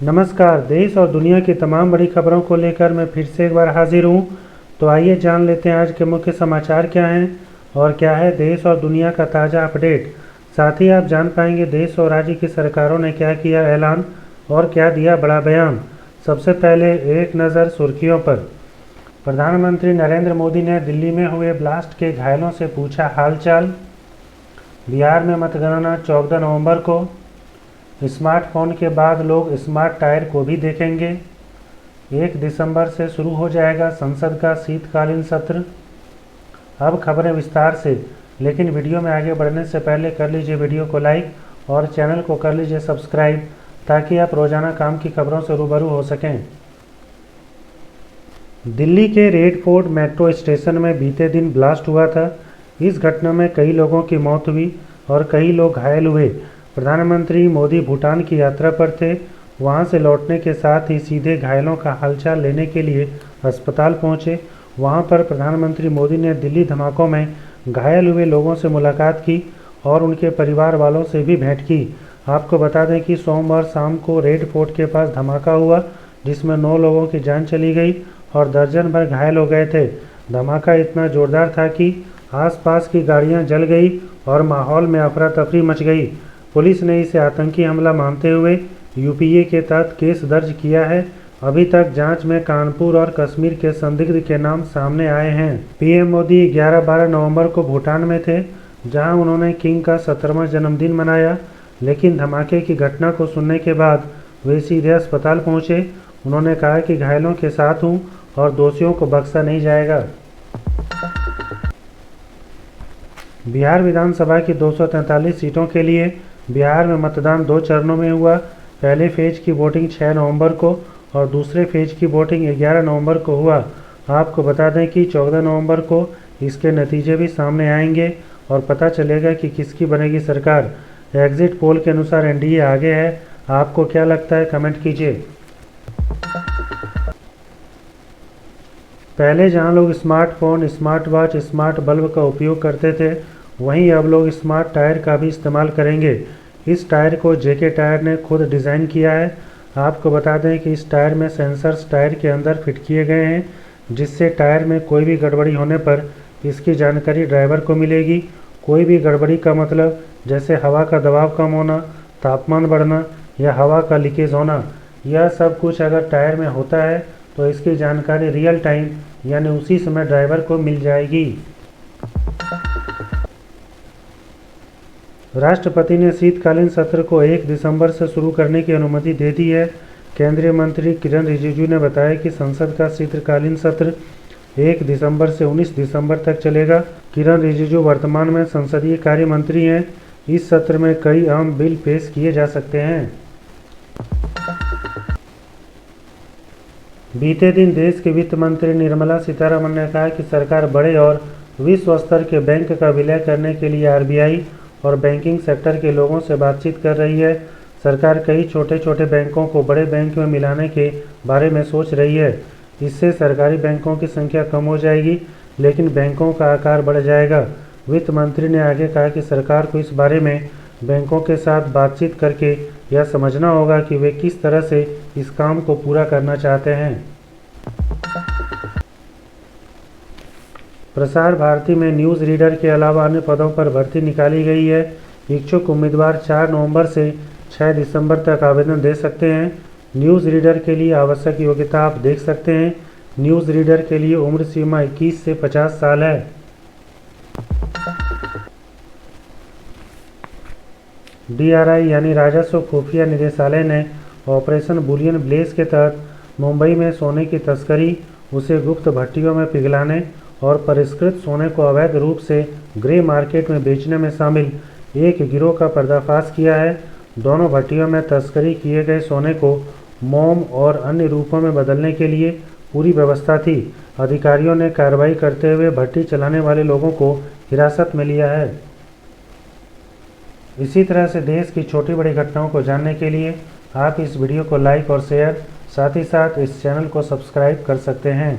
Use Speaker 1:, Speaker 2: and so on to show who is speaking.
Speaker 1: नमस्कार। देश और दुनिया की तमाम बड़ी खबरों को लेकर मैं फिर से एक बार हाजिर हूँ। तो आइए जान लेते हैं आज के मुख्य समाचार क्या हैं और क्या है देश और दुनिया का ताज़ा अपडेट। साथ ही आप जान पाएंगे देश और राज्य की सरकारों ने क्या किया ऐलान और क्या दिया बड़ा बयान। सबसे पहले एक नज़र सुर्खियों पर। प्रधानमंत्री नरेंद्र मोदी ने दिल्ली में हुए ब्लास्ट के घायलों से पूछा हालचाल। बिहार में मतगणना 14 नवंबर को। स्मार्टफोन के बाद लोग स्मार्ट टायर को भी देखेंगे। 1 दिसंबर से शुरू हो जाएगा संसद का शीतकालीन सत्र। अब खबरें विस्तार से, लेकिन वीडियो में आगे बढ़ने से पहले कर लीजिए वीडियो को लाइक और चैनल को कर लीजिए सब्सक्राइब, ताकि आप रोजाना काम की खबरों से रूबरू हो सकें। दिल्ली के रेड फोर्ट मेट्रो स्टेशन में बीते दिन ब्लास्ट हुआ था। इस घटना में कई लोगों की मौत हुई और कई लोग घायल हुए। प्रधानमंत्री मोदी भूटान की यात्रा पर थे। वहां से लौटने के साथ ही सीधे घायलों का हालचाल लेने के लिए अस्पताल पहुंचे। वहां पर प्रधानमंत्री मोदी ने दिल्ली धमाकों में घायल हुए लोगों से मुलाकात की और उनके परिवार वालों से भी भेंट की। आपको बता दें कि सोमवार शाम को रेड फोर्ट के पास धमाका हुआ, जिसमें 9 लोगों की जान चली गई और दर्जन भर घायल हो गए थे। धमाका इतना जोरदार था कि आसपास की गाड़ियां जल गई और माहौल में अफरा तफरी मच गई। पुलिस ने इसे आतंकी हमला मानते हुए यूपीए के तहत केस दर्ज किया है। अभी तक जांच में कानपुर और कश्मीर के संदिग्ध के नाम सामने आए हैं। पीएम मोदी 11-12 नवंबर को भूटान में थे, जहां उन्होंने किंग का 17वां जन्मदिन मनाया। लेकिन धमाके की घटना को सुनने के बाद वे सीधे अस्पताल पहुंचे। उन्होंने कहा कि घायलों के साथ हूं और दोषियों को बख्शा नहीं जाएगा। बिहार विधानसभा की 243 सीटों के लिए बिहार में मतदान 2 चरणों में हुआ। पहले फेज की वोटिंग 6 नवंबर को और दूसरे फेज की वोटिंग 11 नवंबर को हुआ। आपको बता दें कि 14 नवंबर को इसके नतीजे भी सामने आएंगे और पता चलेगा कि किसकी बनेगी सरकार। एग्जिट पोल के अनुसार एनडीए आगे है। आपको क्या लगता है, कमेंट कीजिए। पहले जहां लोग smartphone, smart watch, smart bulb का उपयोग करते थे, वहीं अब लोग स्मार्ट टायर का भी इस्तेमाल करेंगे। इस टायर को जेके टायर ने खुद डिज़ाइन किया है। आपको बता दें कि इस टायर में सेंसर्स टायर के अंदर फिट किए गए हैं, जिससे टायर में कोई भी गड़बड़ी होने पर इसकी जानकारी ड्राइवर को मिलेगी। कोई भी गड़बड़ी का मतलब जैसे हवा का दबाव कम होना, तापमान बढ़ना या हवा का लीकेज होना, यह सब कुछ अगर टायर में होता है तो इसकी जानकारी रियल टाइम यानी उसी समय ड्राइवर को मिल जाएगी। राष्ट्रपति ने शीतकालीन सत्र को 1 दिसंबर से शुरू करने की अनुमति दे दी है। केंद्रीय मंत्री किरण रिजिजू ने बताया कि संसद का शीतकालीन सत्र 1 दिसंबर से 19 दिसंबर तक चलेगा। किरण रिजिजू वर्तमान में संसदीय कार्य मंत्री हैं। इस सत्र में कई अहम बिल पेश किए जा सकते हैं। बीते दिन देश के वित्त मंत्री निर्मला सीतारमण ने कहा कि सरकार बड़े और विश्व स्तर के बैंक का विलय करने के लिए आरबीआई और बैंकिंग सेक्टर के लोगों से बातचीत कर रही है। सरकार कई छोटे छोटे बैंकों को बड़े बैंक में मिलाने के बारे में सोच रही है। इससे सरकारी बैंकों की संख्या कम हो जाएगी, लेकिन बैंकों का आकार बढ़ जाएगा। वित्त मंत्री ने आगे कहा कि सरकार को इस बारे में बैंकों के साथ बातचीत करके यह समझना होगा कि वे किस तरह से इस काम को पूरा करना चाहते हैं। प्रसार भारती में न्यूज़ रीडर के अलावा अन्य पदों पर भर्ती निकाली गई है। इच्छुक उम्मीदवार 4 नवंबर से 6 दिसंबर तक आवेदन दे सकते हैं। न्यूज़ रीडर के लिए आवश्यक योग्यता आप देख सकते हैं। न्यूज़ रीडर के लिए उम्र सीमा 21 से 50 साल है। डीआरआई यानी राजस्व खुफिया निदेशालय ने ऑपरेशन बुलियन ब्लेज के तहत मुंबई में सोने की तस्करी, उसे गुप्त भट्टियों में पिघलाने और परिष्कृत सोने को अवैध रूप से ग्रे मार्केट में बेचने में शामिल एक गिरोह का पर्दाफाश किया है। दोनों भट्टियों में तस्करी किए गए सोने को मोम और अन्य रूपों में बदलने के लिए पूरी व्यवस्था थी। अधिकारियों ने कार्रवाई करते हुए भट्टी चलाने वाले लोगों को हिरासत में लिया है। इसी तरह से देश की छोटी बड़ी घटनाओं को जानने के लिए आप इस वीडियो को लाइक और शेयर, साथ ही साथ इस चैनल को सब्सक्राइब कर सकते हैं।